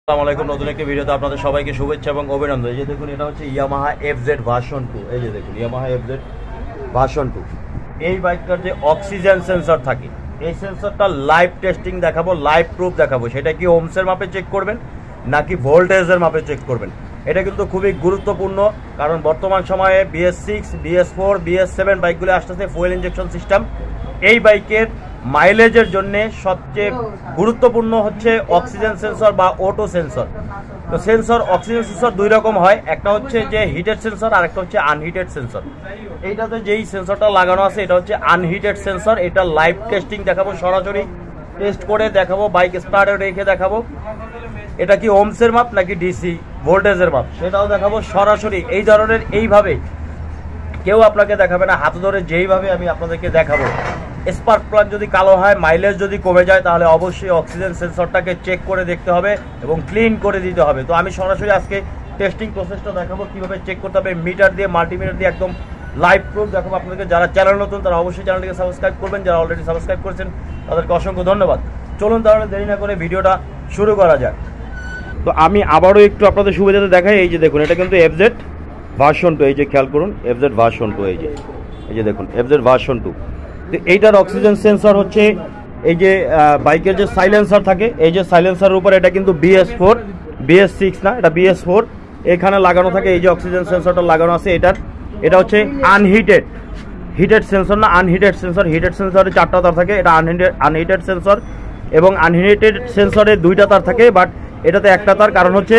আসসালামু আলাইকুম। নতুন একটি ভিডিওতে আপনাদের সবাইকে শুভেচ্ছা এবং অভিনন্দন। এই যে দেখুন, এটা হচ্ছে ইয়ামাহা এফজেড ভার্সন 2। এই যে দেখুন, ইয়ামাহা এফজেড ভার্সন 2। এই বাইকটার যে অক্সিজেন সেন্সর থাকে, এই সেন্সরটা লাইভ টেস্টিং দেখাবো, লাইভ প্রুফ দেখাবো। সেটা কি ওমসের মাপে চেক করবেন নাকি ভোল্টেজের মাপে চেক করবেন, এটা কিন্তু খুবই গুরুত্বপূর্ণ। কারণ বর্তমান সময়ে BS6, BS4, BS7 বাইকগুলো আসতেছে ফুয়েল ইঞ্জেকশন সিস্টেম। এই বাইকের মাইলেজের জন্য সবচেয়ে গুরুত্বপূর্ণ হচ্ছে অক্সিজেন সেন্সর বা অটো সেন্সর। তো সেন্সর, অক্সিজেন সেন্সর দুই রকম হয়, একটা হচ্ছে যে হিটেড সেন্সর আর একটা হচ্ছে আনহিটেড সেন্সর। এইটাতে যেই সেন্সরটা লাগানো আছে এটা হচ্ছে আনহিটেড সেন্সর। এটা লাইভ টেস্টিং দেখাবো, সরাসরি টেস্ট করে দেখাবো, বাইক স্টার্টে রেখে দেখাবো এটা কি ওমসের মাপ নাকি ডিসি ভোল্টেজের মাপ, সেটাও দেখাবো সরাসরি। এই ধরনের এইভাবে কেউ আপনাকে দেখাবে না, হাতে ধরে যেইভাবে আমি আপনাদেরকে দেখাবো। স্পার্ক প্লাগ যদি কালো হয়, মাইলেজ যদি কমে যায়, তাহলে অবশ্যই অক্সিজেন সেন্সরটাকে চেক করে দেখতে হবে এবং ক্লিন করে দিতে হবে। তো আমি সরাসরি আজকে টেস্টিং প্রসেসটা দেখাবো, কিভাবে চেক করতে হবে মিটার দিয়ে, মাল্টিমিটার দিয়ে, একদম লাইভ প্রুফ দেখাবো আপনাদেরকে। যারা চ্যানেল নতুন তারা অবশ্যই চ্যানেলটিকে সাবস্ক্রাইব করবেন, যারা অলরেডি সাবস্ক্রাইব করেছেন তাদেরকে অসংখ্য ধন্যবাদ। চলুন তাহলে দেরি না করে ভিডিওটা শুরু করা যাক। তো আমি আবারও একটু আপনাদের সুবিধাতে দেখাই। এই যে দেখুন, এটা কিন্তু এফজেড ভার্সন 2। এই যে খেয়াল করুন, এফজেড ভার্সন 2। এই যে দেখুন, এফজেড ভার্সন 2। তো এইটার অক্সিজেন সেন্সর হচ্ছে এই যে বাইকের যে সাইলেন্সার থাকে, এই যে সাইলেন্সারের উপর এটা কিন্তু BS4, BS6 না, এটা BS4 এখানে লাগানো থাকে। এই যে অক্সিজেন সেন্সরটা লাগানো আছে এটার, এটা হচ্ছে আনহিটেড, হিটেড সেন্সর না, আনহিটেড সেন্সর। হিটেড সেন্সরে 4টা তার থাকে, এটা আনহিটেড সেন্সর। এবং আনহিটেড সেন্সরে 2টা তার থাকে, বাট এটাতে একটা তার। কারণ হচ্ছে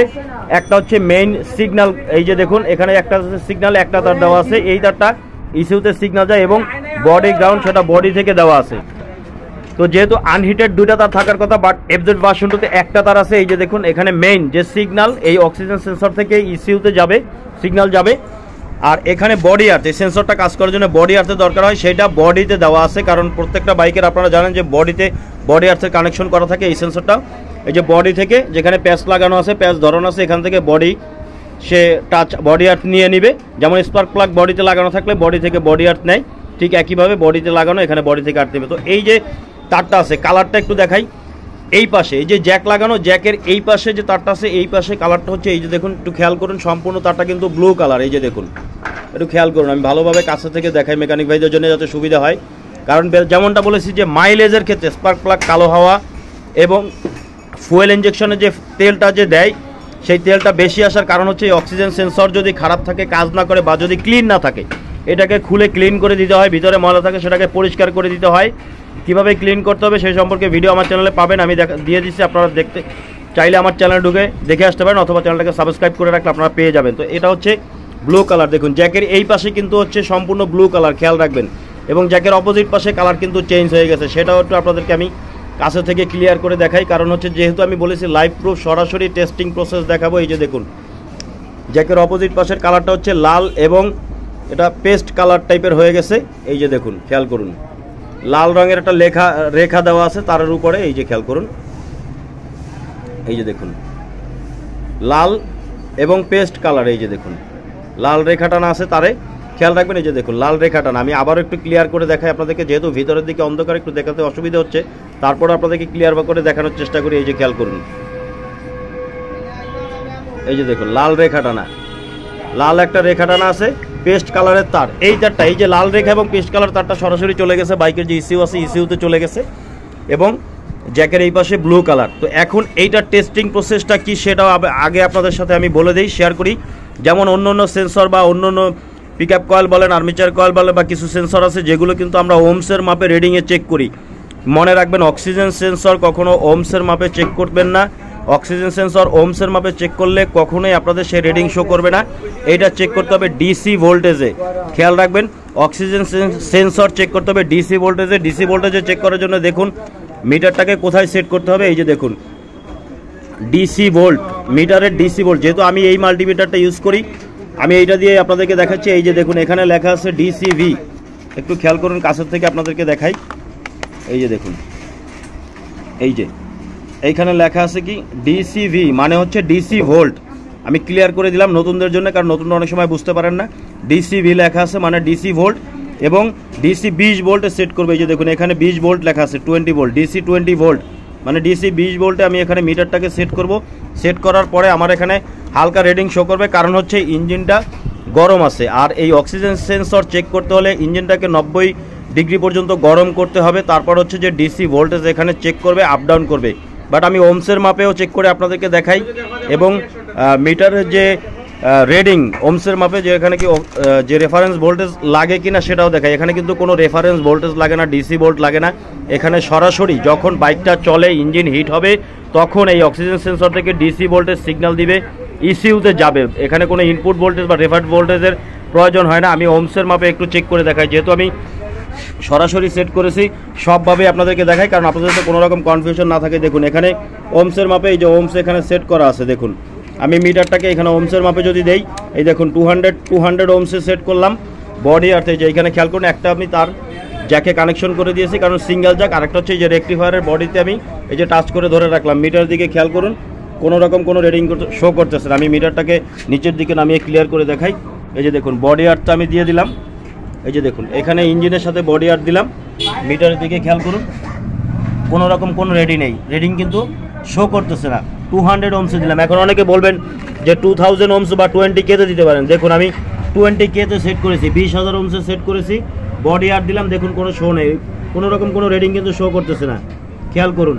একটা হচ্ছে মেইন সিগন্যাল। এই যে দেখুন, এখানে একটা সিগন্যাল, একটা তার দেওয়া আছে। এই তারটা ইস্যুতে সিগন্যাল যায় এবং বডি গ্রাউন্ড সেটা বডি থেকে দেওয়া আছে। তো যেহেতু আনহিটেড 2টা তার থাকার কথা, বাট এফজেড ভার্সন 2তে একটা তার আছে। এই যে দেখুন, এখানে মেইন যে সিগন্যাল, এই অক্সিজেন সেন্সর থেকে ইস্যুতে যাবে, সিগন্যাল যাবে। আর এখানে বডি আর্থ, এই সেন্সরটা কাজ করার জন্য বডি আর্থের দরকার হয়, সেটা বডিতে দেওয়া আছে। কারণ প্রত্যেকটা বাইকের আপনারা জানেন যে বডিতে বডি আর্থের কানেকশন করা থাকে। এই সেন্সরটা এই যে বডি থেকে, যেখানে প্যাচ লাগানো আছে, প্যাচ ধরানো আছে, এখান থেকে বডি সে টাচ বডি আর্থ নিয়ে নিবে। যেমন স্পার্ক প্লাগ বডিতে লাগানো থাকলে বডি থেকে বডি আর্থ নেয়, ঠিক একইভাবে বডিতে লাগানো এখানে বডি থেকে আর্থ নেবে। তো এই যে তারটা আছে, কালারটা একটু দেখাই। এই পাশে এই যে জ্যাক লাগানো, জ্যাকের এই পাশে যে তারটা আছে, এই পাশে কালারটা হচ্ছে, এই যে দেখুন একটু খেয়াল করুন, সম্পূর্ণ তারটা কিন্তু ব্লু কালার। এই যে দেখুন, একটু খেয়াল করুন, আমি ভালোভাবে কাছে থেকে দেখাই মেকানিক ভাইদের জন্য যাতে সুবিধা হয়। কারণ যেমনটা বলেছি যে মাইলেজের ক্ষেত্রে স্পার্ক প্লাগ কালো হওয়া এবং ফুয়েল ইঞ্জেকশনের যে তেলটা যে দেয়, সেই তেলটা বেশি আসার কারণ হচ্ছে এই অক্সিজেন সেন্সর যদি খারাপ থাকে, কাজ না করে, বা যদি ক্লিন না থাকে, এটাকে খুলে ক্লিন করে দিতে হয়। ভিতরে ময়লা থাকে সেটাকে পরিষ্কার করে দিতে হয়। কীভাবে ক্লিন করতে হবে সেই সম্পর্কে ভিডিও আমার চ্যানেলে পাবেন, আমি দিয়ে দিচ্ছি। আপনারা দেখতে চাইলে আমার চ্যানেলে ঢুকে দেখে আসতে পারেন, অথবা চ্যানেলটাকে সাবস্ক্রাইব করে রাখলে আপনারা পেয়ে যাবেন। তো এটা হচ্ছে ব্লু কালার। দেখুন, জ্যাকের এই পাশে কিন্তু হচ্ছে সম্পূর্ণ ব্লু কালার, খেয়াল রাখবেন। এবং জ্যাকের অপোজিট পাশে কালার কিন্তু চেঞ্জ হয়ে গেছে, সেটাও একটু আপনাদেরকে আমি কাছে থেকে ক্লিয়ার করে দেখাই। কারণ হচ্ছে যেহেতু আমি বলেছি লাইভ প্রুফ, সরাসরি টেস্টিং প্রসেস দেখাবো। এই যে দেখুন, জ্যাকের অপোজিট পাশের কালারটা হচ্ছে লাল এবং এটা পেস্ট কালার টাইপের হয়ে গেছে। এই যে দেখুন, খেয়াল করুন, লাল রঙের একটা রেখা দেওয়া আছে তারের উপরে। এই যে খেয়াল করুন, এই যে দেখুন, লাল এবং পেস্ট কালার। এই যে দেখুন, লাল রেখাটা না আছে তারে, খেয়াল রাখবেন। এই যে দেখুন, লাল রেখাটা না, আমি আবারও একটু ক্লিয়ার করে দেখাই আপনাদেরকে, যেহেতু ভিতরের দিকে অন্ধকার একটু দেখাতে অসুবিধা হচ্ছে, তারপর আপনাদেরকে ক্লিয়ার করে দেখানোর চেষ্টা করি। এই যে খেয়াল করুন, এই যে দেখুন, লাল রেখাটা না, লাল একটা রেখাটা না আছে, পেস্ট কালারের তার। এই তারটা, এই যে লাল রেখা এবং পেস্ট কালার তারটা সরাসরি চলে গেছে বাইকের যে ইস্যু আছে, ইস্যুতে চলে গেছে। এবং জ্যাকের এই পাশে ব্লু কালার। তো এখন এইটার টেস্টিং প্রসেসটা কি সেটাও আগে আপনাদের সাথে আমি বলে দিই, শেয়ার করি। যেমন অন্য অন্য সেন্সর বা অন্য অন্য পিক আপ কয়েল বলেন, আর্মিচার কয়েল বলেন, বা কিছু সেন্সর আছে যেগুলো কিন্তু আমরা ওমসের মাপে রিডিংয়ে চেক করি। মনে রাখবেন, অক্সিজেন সেন্সর কখনো ওমসের মাপে চেক করবেন না। অক্সিজেন সেন্সর ওমসের মাপে চেক করলে কখনোই আপনাদের সেই রিডিং শো করবে না। এইটা চেক করতে হবে ডিসি ভোল্টেজে, খেয়াল রাখবেন। অক্সিজেন সেন্সর চেক করতে হবে ডিসি ভোল্টেজে। ডিসি ভোল্টেজে চেক করার জন্য দেখুন মিটারটাকে কোথায় সেট করতে হবে। এই যে দেখুন, ডিসি ভোল্ট, মিটারের ডিসি ভোল্ট। যেহেতু আমি এই মাল্টিমিটারটা ইউজ করি, আমি এইটা দিয়ে আপনাদেরকে দেখাচ্ছি। এই যে দেখুন, এখানে লেখা আছে ডিসিভি, একটু খেয়াল করুন, কাছের থেকে আপনাদেরকে দেখাই। এই যে দেখুন, এই যে এইখানে লেখা আছে কি ডিসিভি, মানে হচ্ছে ডিসি ভোল্ট। আমি ক্লিয়ার করে দিলাম নতুনদের জন্য, কারণ নতুনরা অনেক সময় বুঝতে পারেন না। ডিসিভি লেখা আছে মানে ডিসি ভোল্ট, এবং ডিসি 20 ভোল্টে সেট করবে। এই যে দেখুন, এখানে 20 ভোল্ট লেখা আছে, 20 ভোল্ট, ডিসি 20 ভোল্ট। মানে ডিসি 20 ভোল্টে আমি এখানে মিটারটাকে সেট করব। সেট করার পরে আমার এখানে হালকা রিডিং শো করবে, কারণ হচ্ছে ইঞ্জিনটা গরম আছে। আর এই অক্সিজেন সেন্সর চেক করতে হলে ইঞ্জিনটাকে 90 ডিগ্রি পর্যন্ত গরম করতে হবে। তারপর হচ্ছে যে ডিসি ভোল্টেজ এখানে চেক করবে, আপ ডাউন করবে। বাট আমি ওমসের মাপেও চেক করে আপনাদেরকে দেখাই, এবং মিটারের যে রিডিং ওমসের মাপে যে এখানে কি যে রেফারেন্স ভোল্টেজ লাগে কিনা সেটাও দেখাই। এখানে কিন্তু কোনো রেফারেন্স ভোল্টেজ লাগে না, ডিসি ভোল্ট লাগে না। এখানে সরাসরি যখন বাইকটা চলে, ইঞ্জিন হিট হবে, তখন এই অক্সিজেন সেন্সর থেকে ডিসি ভোল্টেজ সিগন্যাল দিবে, ইসিউতে যাবে। এখানে কোনো ইনপুট ভোল্টেজ বা রেফারেন্স ভোল্টেজের প্রয়োজন হয় না। আমি ওমসের মাপে একটু চেক করে দেখাই, যেহেতু আমি সরাসরি সেট করেছি সবভাবে আপনাদেরকে দেখাই, কারণ আপনাদের তো কোনো রকম কনফিউশন না থাকে। দেখুন এখানে ওমসের মাপে এই যে ওমস এখানে সেট করা আছে। দেখুন আমি মিটারটাকে এখানে ওমসের মাপে যদি দেই, এই দেখুন 200 ওমসে সেট করলাম। বডি আর যে এখানে খেয়াল করুন, একটা আমি তার জ্যাকে কানেকশন করে দিয়েছি, কারণ সিঙ্গেল জ্যাক। আরেকটা হচ্ছে যে রেকটিফায়ারের বডিতে আমি এই যে টাচ করে ধরে রাখলাম। মিটার দিকে খেয়াল করুন, কোনো রকম কোনো রিডিং শো করতেছে না। আমি মিটারটাকে নিচের দিকে নামিয়ে ক্লিয়ার করে দেখাই। এই যে দেখুন বডি আর্টটা আমি দিয়ে দিলাম। এই যে দেখুন এখানে ইঞ্জিনের সাথে বডি আর্ট দিলাম। মিটারের দিকে খেয়াল করুন, কোনো রকম কোনো রেডি নেই, রিডিং কিন্তু শো করতেছে না। 200 ওমসে দিলাম। এখন অনেকে বলবেন যে 2000 ওমস বা 20K তে দিতে পারেন। দেখুন আমি 20K তে সেট করেছি, 20,000 ওমসে সেট করেছি, বডি আর্ট দিলাম। দেখুন কোনো শো নেই, কোনো রকম কোনো রিডিং কিন্তু শো করতেছে না, খেয়াল করুন।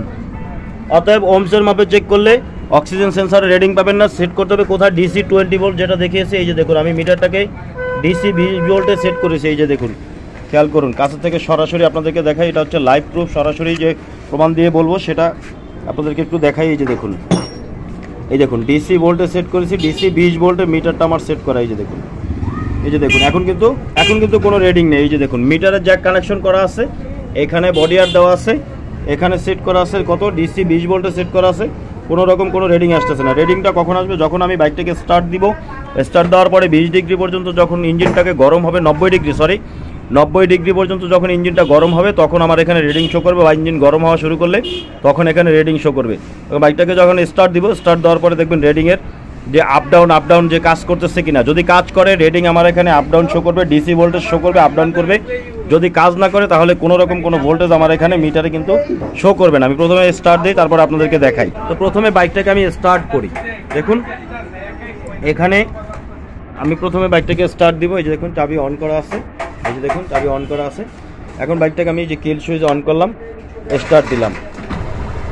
অতএব ওমসের মাপে চেক করলে অক্সিজেন সেন্সরে রিডিং পাবেন না। সেট করতে হবে কোথায়, ডিসি 20 ভোল্ট যেটা দেখিয়েছে। এই যে দেখুন আমি মিটারটাকে ডিসি 20 ভোল্টে সেট করেছি। এই যে দেখুন খেয়াল করুন, কাছে থেকে সরাসরি আপনাদেরকে দেখাই। এটা হচ্ছে লাইভ প্রুফ, সরাসরি যে প্রমাণ দিয়ে বলবো সেটা আপনাদেরকে একটু দেখাই। এই যে দেখুন, এই দেখুন ডিসি ভোল্টে সেট করেছি, ডিসি 20 ভোল্টে মিটারটা আমার সেট করা। এই যে দেখুন, এই যে দেখুন এখন কিন্তু কোনো রিডিং নেই। এই যে দেখুন মিটারের জ্যাক কানেকশন করা আছে, এখানে বডি আর্ট দেওয়া আছে, এখানে সেট করা আছে কত, ডিসি 20 ভোল্টে সেট করা আছে। কোনো রকম কোনো রিডিং আসতেছে না। রিডিংটা কখন আসবে, যখন আমি বাইকটাকে স্টার্ট দিব। স্টার্ট দেওয়ার পরে 20 ডিগ্রি পর্যন্ত যখন ইঞ্জিনটাকে গরম হবে, 90 ডিগ্রি পর্যন্ত যখন ইঞ্জিনটা গরম হবে, তখন আমার এখানে রিডিং শো করবে। বা ইঞ্জিন গরম হওয়া শুরু করলে তখন এখানে রিডিং শো করবে। এবং বাইকটাকে যখন স্টার্ট দিব, স্টার্ট দেওয়ার পরে দেখবেন রিডিংয়ের যে আপ ডাউন যে কাজ করতেছে কিনা। যদি কাজ করে রিডিং আমার এখানে আপ ডাউন শো করবে, ডিসি ভোল্টেজ শো করবে, আপ ডাউন করবে। যদি কাজ না করে তাহলে কোনো রকম কোনো ভোল্টেজ আমার এখানে মিটারে কিন্তু শো করবে না। আমি প্রথমে স্টার্ট দিই, তারপর আপনাদেরকে দেখাই। তো প্রথমে বাইকটাকে আমি স্টার্ট করি। দেখুন এখানে আমি প্রথমে বাইকটাকে স্টার্ট দিব। এই যে দেখুন চাবি অন করা আছে, এই যে দেখুন চাবি অন করা আছে। এখন বাইকটাকে আমি যে কিল সুইচ অন করলাম, স্টার্ট দিলাম।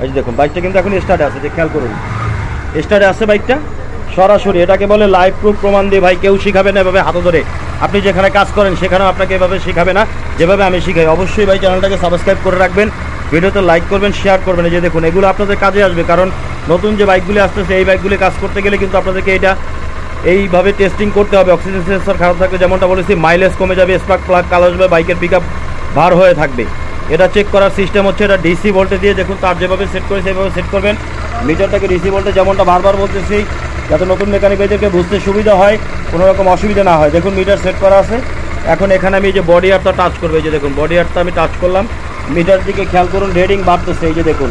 এই যে দেখুন বাইকটা কিন্তু এখন স্টার্টে আছে, যে খেয়াল করুন স্টার্টে আছে বাইকটা সরাসরি। এটাকে বলে লাইভ প্রুফ প্রমাণ দিয়ে। ভাই কেউ শিখাবে না এভাবে হাতে ধরে। আপনি যেখানে কাজ করেন সেখানেও আপনাকে এভাবে শিখাবে না যেভাবে আমি শিখাই। অবশ্যই ভাই চ্যানেলটাকে সাবস্ক্রাইব করে রাখবেন, ভিডিওতে লাইক করবেন, শেয়ার করবেন। এই যে দেখুন এগুলো আপনাদের কাজে আসবে, কারণ নতুন যে বাইকগুলি আসতেছে এই বাইকগুলি কাজ করতে গেলে কিন্তু আপনাদেরকে এটা এইভাবে টেস্টিং করতে হবে। অক্সিজেন সেন্সর খারাপ থাকলে যেমনটা বলেছি মাইলেজ কমে যাবে, স্পার্ক প্লাগ কালো আসবে, বাইকের পিক আপ ভার হয়ে থাকবে। এটা চেক করার সিস্টেম হচ্ছে এটা ডিসি ভোল্টে দিয়ে দেখুন তার যেভাবে সেট করে সেভাবে সেট করবেন। মিটারটাকে ডিসি ভোল্টে যেমনটা বারবার বলতেছি, যাতে নতুন মেকানিক ভাইদেরকে বুঝতে সুবিধা হয়, কোনো রকম অসুবিধা না হয়। দেখুন মিটার সেট করা আছে। এখন এখানে আমি এই যে বডি আর্টটা টাচ করবো। এই যে দেখুন বডি আর্টটা আমি টাচ করলাম। মিটার দিকে খেয়াল করুন, রিডিং বাড়তেছে। এই যে দেখুন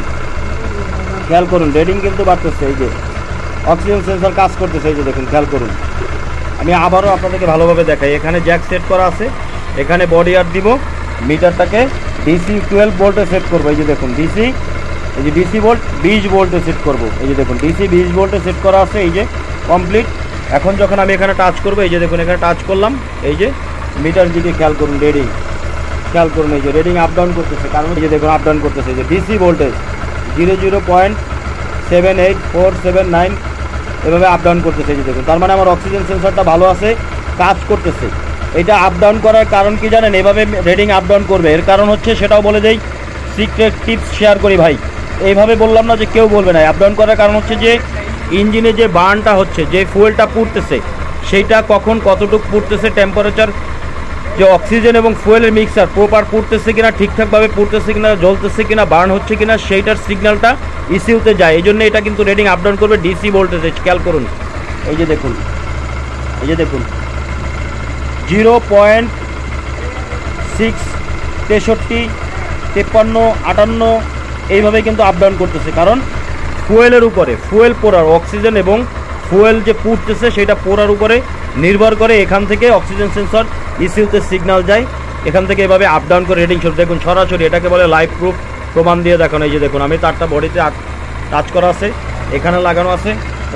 খেয়াল করুন রিডিং কিন্তু বাড়তেছে। এই যে অক্সিজেন সেন্সর কাজ করতেছে। এই যে দেখুন খেয়াল করুন। আমি আবারও আপনাদেরকে ভালোভাবে দেখাই। এখানে জ্যাক সেট করা আছে, এখানে বডি আর্ট দিব, মিটারটাকে ডিসি 12 ভোল্টে সেট করবো। এই যে দেখুন ডিসি, এই যে ডিসি ভোল্ট 20 ভোল্টে সেট করবো। এই যে দেখুন ডিসি 20 ভোল্টে সেট করা আছে। এই যে কমপ্লিট। এখন যখন আমি এখানে টাচ করবো, এই যে দেখুন এখানে টাচ করলাম, এই যে মিটার দিকে খেয়াল করুন, রিডিং খেয়াল করুন। এই যে রিডিং আপ ডাউন করতেছে, কারণ এই যে দেখুন আপ ডাউন করতেছে। এই যে ডিসি ভোল্টেজ 00.78479 এভাবে আপ ডাউন করতেছে। এই যে দেখুন তার মানে আমার অক্সিজেন সেন্সরটা ভালো আছে, কাজ করতেছে। এটা আপ ডাউন করার কারণ কি জানেন, এভাবে রিডিং আপ ডাউন করবে। এর কারণ হচ্ছে সেটাও বলে দেই, সিক্রেট টিপস শেয়ার করি ভাই। এইভাবে বললাম না যে কেউ বলবে না। আপ ডাউন করার কারণ হচ্ছে যে ইঞ্জিনে যে বার্নটা হচ্ছে, যে ফুয়েলটা পুড়তেছে, সেইটা কখন কতটুকু পুড়তেছে, টেম্পারেচার, যে অক্সিজেন এবং ফুয়েলের মিক্সার প্রপার পুড়তেছে কিনা, ঠিকঠাকভাবে পুড়তেছে কিনা, জ্বলতেছে কিনা, বার্ন হচ্ছে কিনা, সেইটার সিগন্যালটা ইসিউতে যায়। এই জন্য এটা কিন্তু রিডিং আপ ডাউন করবে ডিসি ভোল্টেজে। খেয়াল করুন এই যে দেখুন, এই যে দেখুন 0.6, 63, 53, 58 এইভাবে কিন্তু আপ ডাউন করতেছে। কারণ ফুয়েলের উপরে, ফুয়েল পোড়ার, অক্সিজেন এবং ফুয়েল যে পুড়তেছে সেটা পোড়ার উপরে নির্ভর করে। এখান থেকে অক্সিজেন সেন্সর ইসিউতে সিগন্যাল যায়, এখান থেকে এভাবে আপ ডাউন করে রিডিং শুরু। দেখুন সরাসরি, এটাকে বলে লাইভ প্রুফ প্রমাণ দিয়ে দেখানো। এই যে দেখুন আমি তারটা বডিতে টাচ করা আছে, এখানে লাগানো আছে,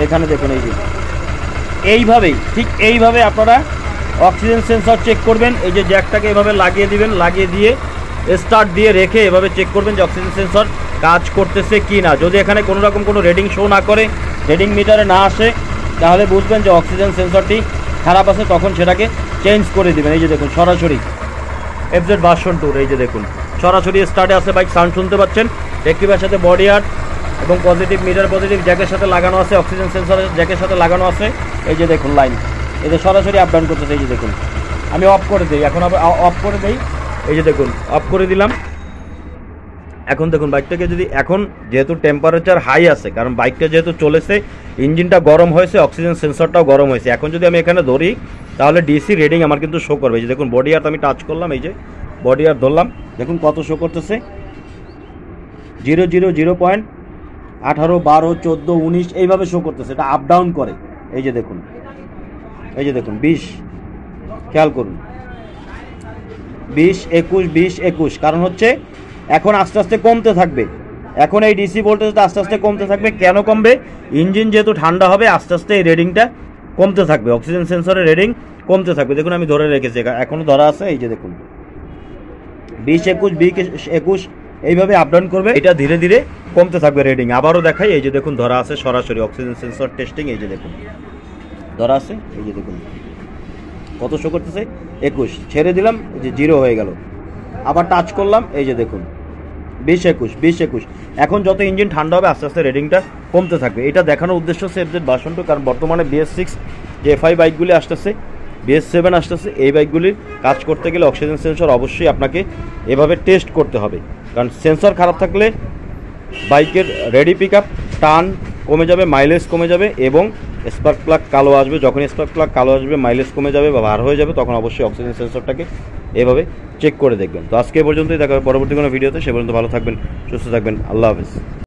এখানে দেখুন এই যে এইভাবেই, ঠিক এইভাবে আপনারা অক্সিজেন সেন্সর চেক করবেন। এই যে জ্যাকটাকে এভাবে লাগিয়ে দিবেন, লাগিয়ে দিয়ে স্টার্ট দিয়ে রেখে এভাবে চেক করবেন যে অক্সিজেন সেন্সর কাজ করতেছে কি না। যদি এখানে কোনো রকম কোনো রিডিং শো না করে, রিডিং মিটারে না আসে, তাহলে বুঝবেন যে অক্সিজেন সেন্সরটি খারাপ আছে, তখন সেটাকে চেঞ্জ করে দিবেন। এই যে দেখুন সরাসরি FZ ভার্সন 2, এই যে দেখুন সরাসরি স্টার্টে আছে বাইক, সাউন্ড শুনতে পাচ্ছেন। রেক্টিভার সাথে বডি আর্ট এবং পজিটিভ মিটার পজিটিভ জ্যাকের সাথে লাগানো আছে, অক্সিজেন সেন্সর জ্যাকের সাথে লাগানো আছে। এই যে দেখুন লাইন, এতে সরাসরি আপ ডাউন করতেছে। এই যে দেখুন আমি অফ করে দিই, এখন আবার অফ করে দিই। এই যে দেখুন অফ করে দিলাম। এখন দেখুন বাইকটাকে যদি, এখন যেহেতু টেম্পারেচার হাই আছে, কারণ বাইকটা যেহেতু চলেছে, ইঞ্জিনটা গরম হয়েছে, অক্সিজেন সেন্সরটাও গরম হয়েছে। এখন যদি আমি এখানে ধরি তাহলে ডিসি রিডিং আমার কিন্তু শো করবে। এই যে দেখুন বডি আর্ট আমি টাচ করলাম, এই যে বডি আর্ট ধরলাম, দেখুন কত শো করতেছে, 0 0 0.18 12 14 19 এইভাবে শো করতেছে। এটা আপ ডাউন করে। এই যে দেখুন, এই যে দেখুন 20, খেয়াল করুন 20 21 20 21, কারণ হচ্ছে এখন আস্তে আস্তে কমতে থাকবে। এখন এই ডিসি ভোল্টেজটা আস্তে আস্তে কমতে থাকবে। কেন কমবে? ইঞ্জিন যেহেতু ঠান্ডা হবে, আস্তে আস্তে এই রিডিংটা কমতে থাকবে, অক্সিজেন সেন্সরের রিডিং কমতে থাকবে। দেখুন আমি ধরে রেখেছি, এখনও ধরা আছে। এই যে দেখুন 20 21 20 21 এইভাবে আপ ডাউন করবে, এটা ধীরে ধীরে কমতে থাকবে রিডিং। আবারও দেখাই, এই যে দেখুন ধরা আছে সরাসরি অক্সিজেন সেন্সর টেস্টিং। এই যে দেখুন ধরা আছে, এই যে দেখুন কত শো করতেছে, 21, ছেড়ে দিলাম, এই যে 0 হয়ে গেল। আবার টাচ করলাম, এই যে দেখুন 20 21 20 21। এখন যত ইঞ্জিন ঠান্ডা হবে আস্তে আস্তে রিডিংটা কমতে থাকবে। এটা দেখানোর উদ্দেশ্য হচ্ছে FZ ভার্সন 2, কারণ বর্তমানে BS6 যে FI বাইকগুলি আসতেছে, BS7 আসতেছে, এই বাইকগুলির কাজ করতে গেলে অক্সিজেন সেন্সর অবশ্যই আপনাকে এভাবে টেস্ট করতে হবে। কারণ সেন্সর খারাপ থাকলে বাইকের রেডি পিক আপ, টান কমে যাবে, মাইলেজ কমে যাবে এবং স্পার্ক প্লাগ কালো আসবে। যখন স্পার্ক প্লাগ কালো আসবে, মাইলেজ কমে যাবে বা ভার হয়ে যাবে, তখন অবশ্যই অক্সিজেন সেন্সরটাকে এভাবে চেক করে দেখবেন। তো আজকে পর্যন্তই, দেখা হবে পরবর্তী কোনো ভিডিওতে। সে পর্যন্ত ভালো থাকবেন, সুস্থ থাকবেন, আল্লাহ হাফেজ।